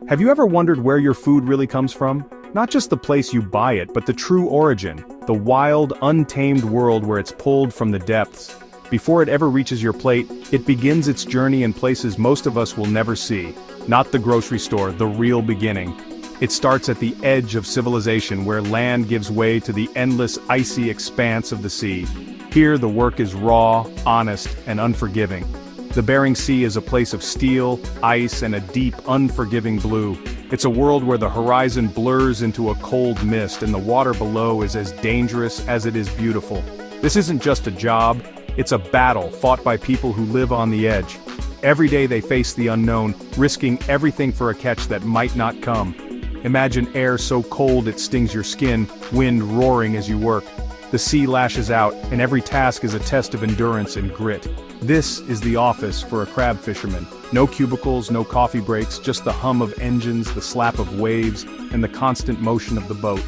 Have you ever wondered where your food really comes from? Not just the place you buy it, but the true origin, the wild, untamed world where it's pulled from the depths. Before it ever reaches your plate, it begins its journey in places most of us will never see. Not the grocery store, the real beginning. It starts at the edge of civilization where land gives way to the endless icy expanse of the sea. Here the work is raw, honest, and unforgiving. The Bering Sea is a place of steel, ice, and a deep, unforgiving blue. It's a world where the horizon blurs into a cold mist and the water below is as dangerous as it is beautiful. This isn't just a job, it's a battle fought by people who live on the edge. Every day they face the unknown, risking everything for a catch that might not come. Imagine air so cold it stings your skin, wind roaring as you work. The sea lashes out, and every task is a test of endurance and grit. This is the office for a crab fisherman. No cubicles, no coffee breaks, just the hum of engines, the slap of waves, and the constant motion of the boat.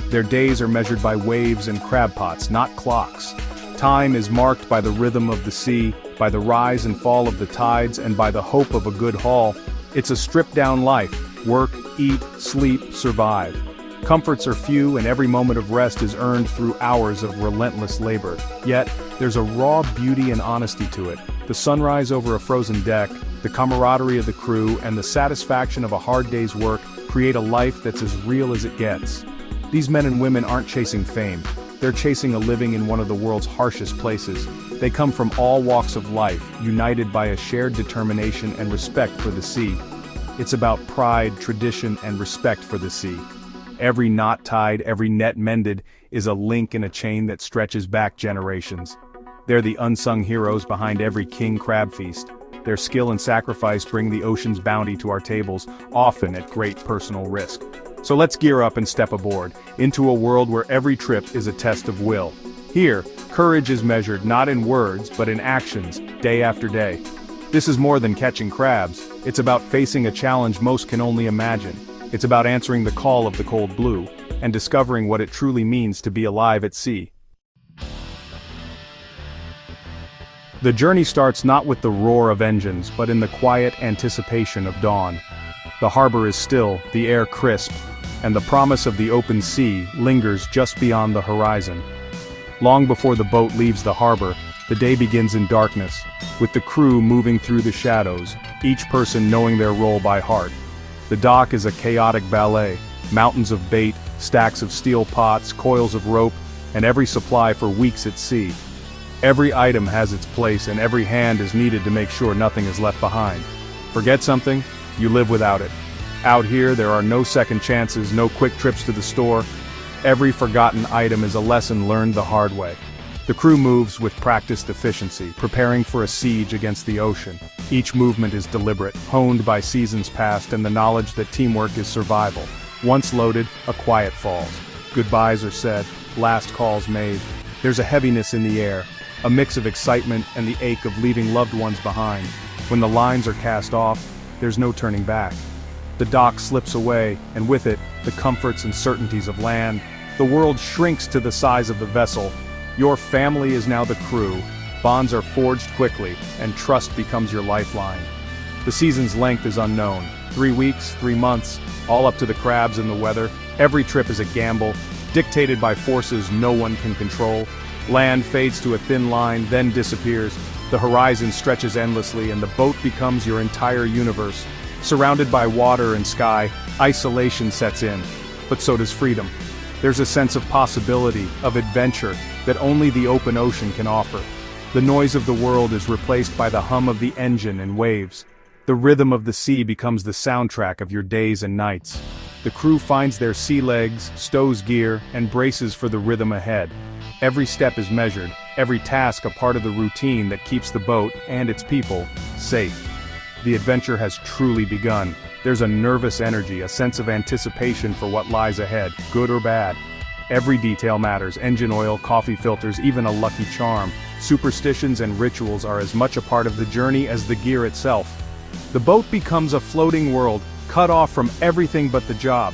Their days are measured by waves and crab pots, not clocks. Time is marked by the rhythm of the sea, by the rise and fall of the tides, and by the hope of a good haul. It's a stripped-down life. Work, eat, sleep, survive. Comforts are few and every moment of rest is earned through hours of relentless labor. Yet, there's a raw beauty and honesty to it. The sunrise over a frozen deck, the camaraderie of the crew, and the satisfaction of a hard day's work create a life that's as real as it gets. These men and women aren't chasing fame. They're chasing a living in one of the world's harshest places. They come from all walks of life, united by a shared determination and respect for the sea. It's about pride, tradition, and respect for the sea. Every knot tied, every net mended, is a link in a chain that stretches back generations. They're the unsung heroes behind every king crab feast. Their skill and sacrifice bring the ocean's bounty to our tables, often at great personal risk. So let's gear up and step aboard, into a world where every trip is a test of will. Here, courage is measured not in words, but in actions, day after day. This is more than catching crabs, it's about facing a challenge most can only imagine. It's about answering the call of the cold blue, and discovering what it truly means to be alive at sea. The journey starts not with the roar of engines, but in the quiet anticipation of dawn. The harbor is still, the air crisp, and the promise of the open sea lingers just beyond the horizon. Long before the boat leaves the harbor, the day begins in darkness, with the crew moving through the shadows, each person knowing their role by heart. The dock is a chaotic ballet, mountains of bait, stacks of steel pots, coils of rope, and every supply for weeks at sea. Every item has its place and every hand is needed to make sure nothing is left behind. Forget something, you live without it. Out here there are no second chances, no quick trips to the store. Every forgotten item is a lesson learned the hard way. The crew moves with practiced efficiency, preparing for a siege against the ocean. Each movement is deliberate, honed by seasons past and the knowledge that teamwork is survival. Once loaded, a quiet falls. Goodbyes are said, last calls made. There's a heaviness in the air, a mix of excitement and the ache of leaving loved ones behind. When the lines are cast off, there's no turning back. The dock slips away, and with it, the comforts and certainties of land. The world shrinks to the size of the vessel. Your family is now the crew. Bonds are forged quickly, and trust becomes your lifeline. The season's length is unknown. 3 weeks, 3 months, all up to the crabs and the weather. Every trip is a gamble, dictated by forces no one can control. Land fades to a thin line, then disappears. The horizon stretches endlessly, and the boat becomes your entire universe. Surrounded by water and sky, isolation sets in, but so does freedom. There's a sense of possibility, of adventure, that only the open ocean can offer. The noise of the world is replaced by the hum of the engine and waves. The rhythm of the sea becomes the soundtrack of your days and nights. The crew finds their sea legs, stows gear, and braces for the rhythm ahead. Every step is measured, every task a part of the routine that keeps the boat, and its people, safe. The adventure has truly begun. There's a nervous energy, a sense of anticipation for what lies ahead, good or bad. Every detail matters, engine oil, coffee filters, even a lucky charm. Superstitions and rituals are as much a part of the journey as the gear itself. The boat becomes a floating world, cut off from everything but the job.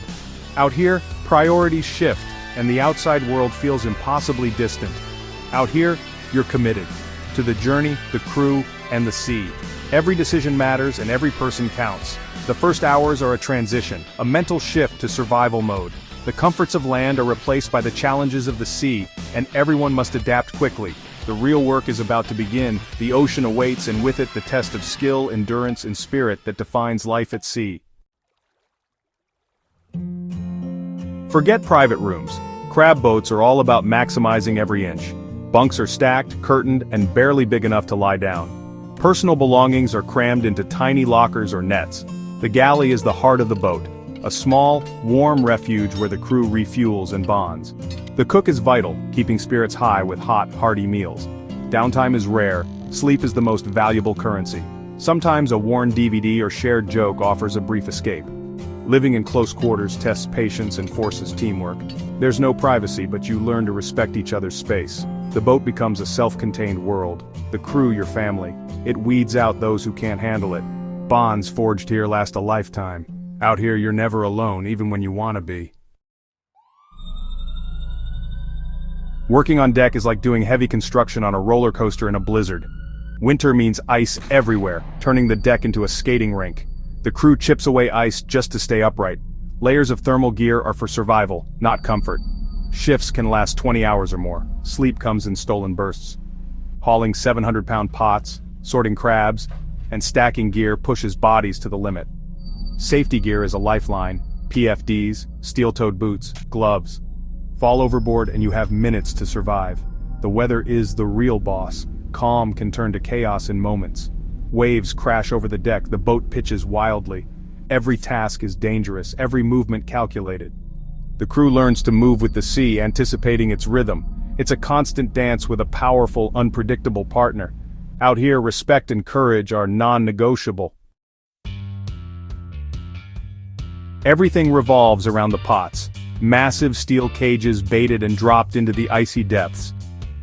Out here, priorities shift, and the outside world feels impossibly distant. Out here, you're committed to the journey, the crew, and the sea. Every decision matters and every person counts. The first hours are a transition, a mental shift to survival mode. The comforts of land are replaced by the challenges of the sea, and everyone must adapt quickly. The real work is about to begin, the ocean awaits, and with it the test of skill, endurance, and spirit that defines life at sea. Forget private rooms. Crab boats are all about maximizing every inch. Bunks are stacked, curtained, and barely big enough to lie down. Personal belongings are crammed into tiny lockers or nets. The galley is the heart of the boat, a small, warm refuge where the crew refuels and bonds. The cook is vital, keeping spirits high with hot, hearty meals. Downtime is rare, sleep is the most valuable currency. Sometimes a worn DVD or shared joke offers a brief escape. Living in close quarters tests patience and forces teamwork. There's no privacy, but you learn to respect each other's space. The boat becomes a self-contained world. The crew your family. It weeds out those who can't handle it. Bonds forged here last a lifetime. Out here you're never alone, even when you want to be. Working on deck is like doing heavy construction on a roller coaster in a blizzard. Winter means ice everywhere, turning the deck into a skating rink. The crew chips away ice just to stay upright. Layers of thermal gear are for survival, not comfort. Shifts can last 20 hours or more. Sleep comes in stolen bursts. Hauling 700-pound pots, sorting crabs, and stacking gear pushes bodies to the limit. Safety gear is a lifeline: PFDs, steel-toed boots, gloves. Fall overboard and you have minutes to survive. The weather is the real boss. Calm can turn to chaos in moments. Waves crash over the deck, the boat pitches wildly. Every task is dangerous, every movement calculated. The crew learns to move with the sea, anticipating its rhythm. It's a constant dance with a powerful, unpredictable partner. Out here, respect and courage are non-negotiable. Everything revolves around the pots. Massive steel cages baited and dropped into the icy depths.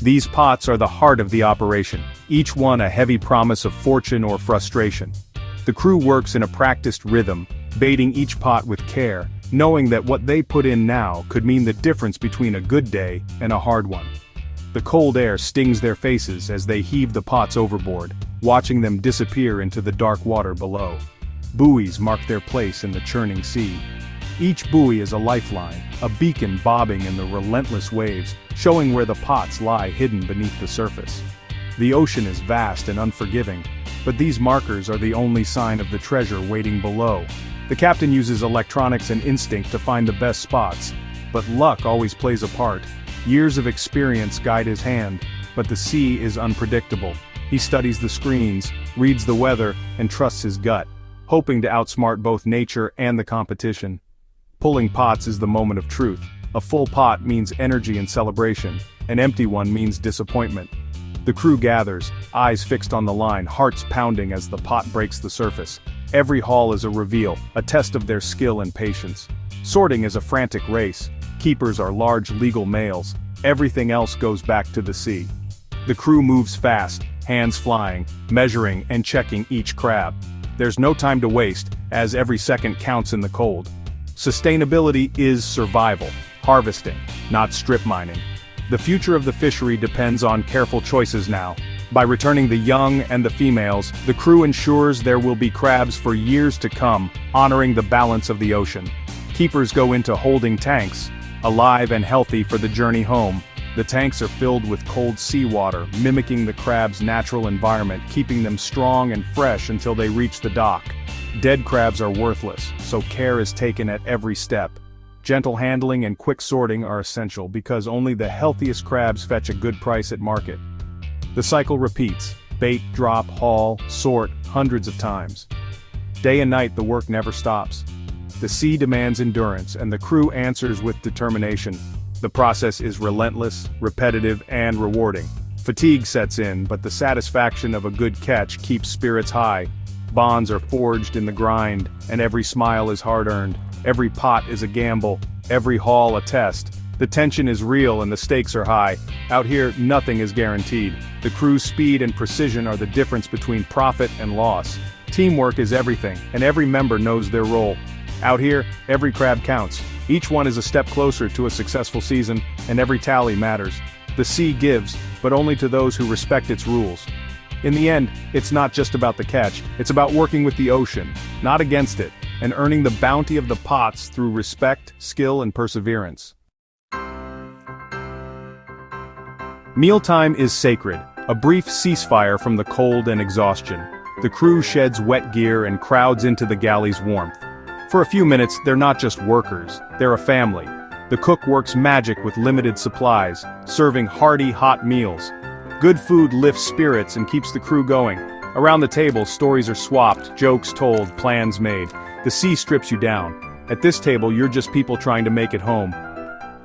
These pots are the heart of the operation, each one a heavy promise of fortune or frustration. The crew works in a practiced rhythm, baiting each pot with care, knowing that what they put in now could mean the difference between a good day and a hard one. The cold air stings their faces as they heave the pots overboard, watching them disappear into the dark water below. Buoys mark their place in the churning sea. Each buoy is a lifeline, a beacon bobbing in the relentless waves, showing where the pots lie hidden beneath the surface. The ocean is vast and unforgiving, but these markers are the only sign of the treasure waiting below. The captain uses electronics and instinct to find the best spots, but luck always plays a part. Years of experience guide his hand, but the sea is unpredictable. He studies the screens, reads the weather, and trusts his gut, hoping to outsmart both nature and the competition. Pulling pots is the moment of truth. A full pot means energy and celebration. An empty one means disappointment. The crew gathers, eyes fixed on the line, hearts pounding as the pot breaks the surface. Every haul is a reveal, a test of their skill and patience. Sorting is a frantic race. Keepers are large legal males. Everything else goes back to the sea. The crew moves fast, hands flying, measuring and checking each crab. There's no time to waste, as every second counts in the cold. Sustainability is survival, harvesting, not strip mining. The future of the fishery depends on careful choices now. By returning the young and the females, the crew ensures there will be crabs for years to come, honoring the balance of the ocean. Keepers go into holding tanks, alive and healthy for the journey home. The tanks are filled with cold seawater, mimicking the crab's natural environment, keeping them strong and fresh until they reach the dock. Dead crabs are worthless, so care is taken at every step. Gentle handling and quick sorting are essential because only the healthiest crabs fetch a good price at market. The cycle repeats: bait, drop, haul, sort, hundreds of times. Day and night the work never stops. The sea demands endurance and the crew answers with determination. The process is relentless, repetitive, and rewarding. Fatigue sets in, but the satisfaction of a good catch keeps spirits high. Bonds are forged in the grind, and every smile is hard-earned. Every pot is a gamble, every haul a test. The tension is real and the stakes are high. Out here, nothing is guaranteed. The crew's speed and precision are the difference between profit and loss. Teamwork is everything, and every member knows their role. Out here, every crab counts. Each one is a step closer to a successful season, and every tally matters. The sea gives, but only to those who respect its rules. In the end, it's not just about the catch, it's about working with the ocean, not against it. and earning the bounty of the pots through respect, skill, and perseverance. Mealtime is sacred, a brief ceasefire from the cold and exhaustion. The crew sheds wet gear and crowds into the galley's warmth. For a few minutes, they're not just workers, they're a family. The cook works magic with limited supplies, serving hearty, hot meals. Good food lifts spirits and keeps the crew going. Around the table, stories are swapped, jokes told, plans made. The sea strips you down. At this table, you're just people trying to make it home.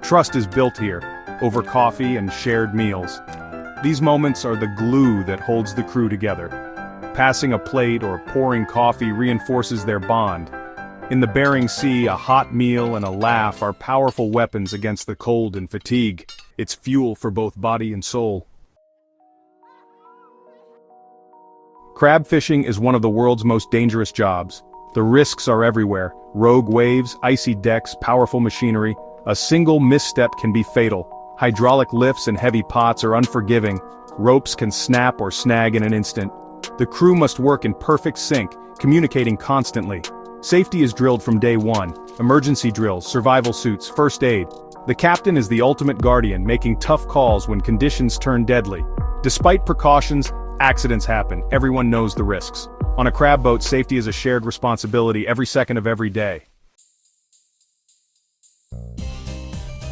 Trust is built here, over coffee and shared meals. These moments are the glue that holds the crew together. Passing a plate or pouring coffee reinforces their bond. In the Bering Sea, a hot meal and a laugh are powerful weapons against the cold and fatigue. It's fuel for both body and soul. Crab fishing is one of the world's most dangerous jobs. The risks are everywhere: rogue waves, icy decks, powerful machinery. A single misstep can be fatal. Hydraulic lifts and heavy pots are unforgiving. Ropes can snap or snag in an instant. The crew must work in perfect sync, communicating constantly. Safety is drilled from day one: emergency drills, survival suits, first aid. The captain is the ultimate guardian, making tough calls when conditions turn deadly. Despite precautions, accidents happen. Everyone knows the risks. On a crab boat, safety is a shared responsibility every second of every day.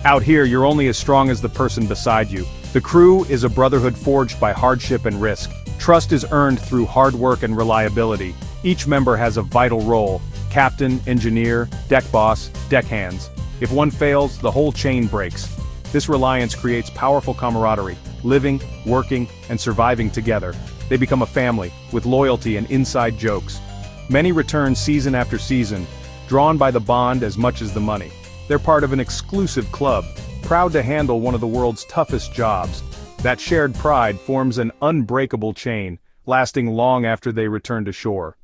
Out here, you're only as strong as the person beside you. The crew is a brotherhood forged by hardship and risk. Trust is earned through hard work and reliability. Each member has a vital role: captain, engineer, deck boss, deckhands. If one fails, the whole chain breaks. This reliance creates powerful camaraderie, living, working, and surviving together. They become a family, with loyalty and inside jokes. Many return season after season, drawn by the bond as much as the money. They're part of an exclusive club, proud to handle one of the world's toughest jobs. That shared pride forms an unbreakable chain, lasting long after they return to shore.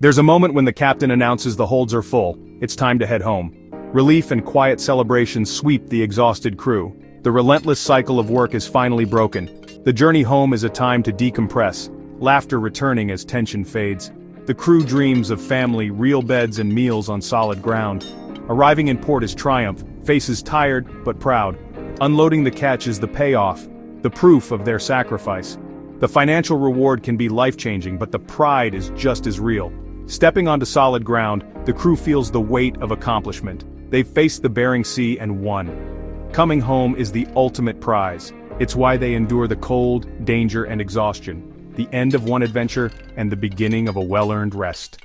There's a moment when the captain announces the holds are full. It's time to head home. Relief and quiet celebration sweep the exhausted crew. The relentless cycle of work is finally broken. The journey home is a time to decompress, laughter returning as tension fades. The crew dreams of family, real beds and meals on solid ground. Arriving in port is triumph, faces tired but proud. Unloading the catch is the payoff, the proof of their sacrifice. The financial reward can be life-changing, but the pride is just as real. Stepping onto solid ground, the crew feels the weight of accomplishment. They've faced the Bering Sea and won. Coming home is the ultimate prize. It's why they endure the cold, danger, and exhaustion. The end of one adventure and the beginning of a well-earned rest.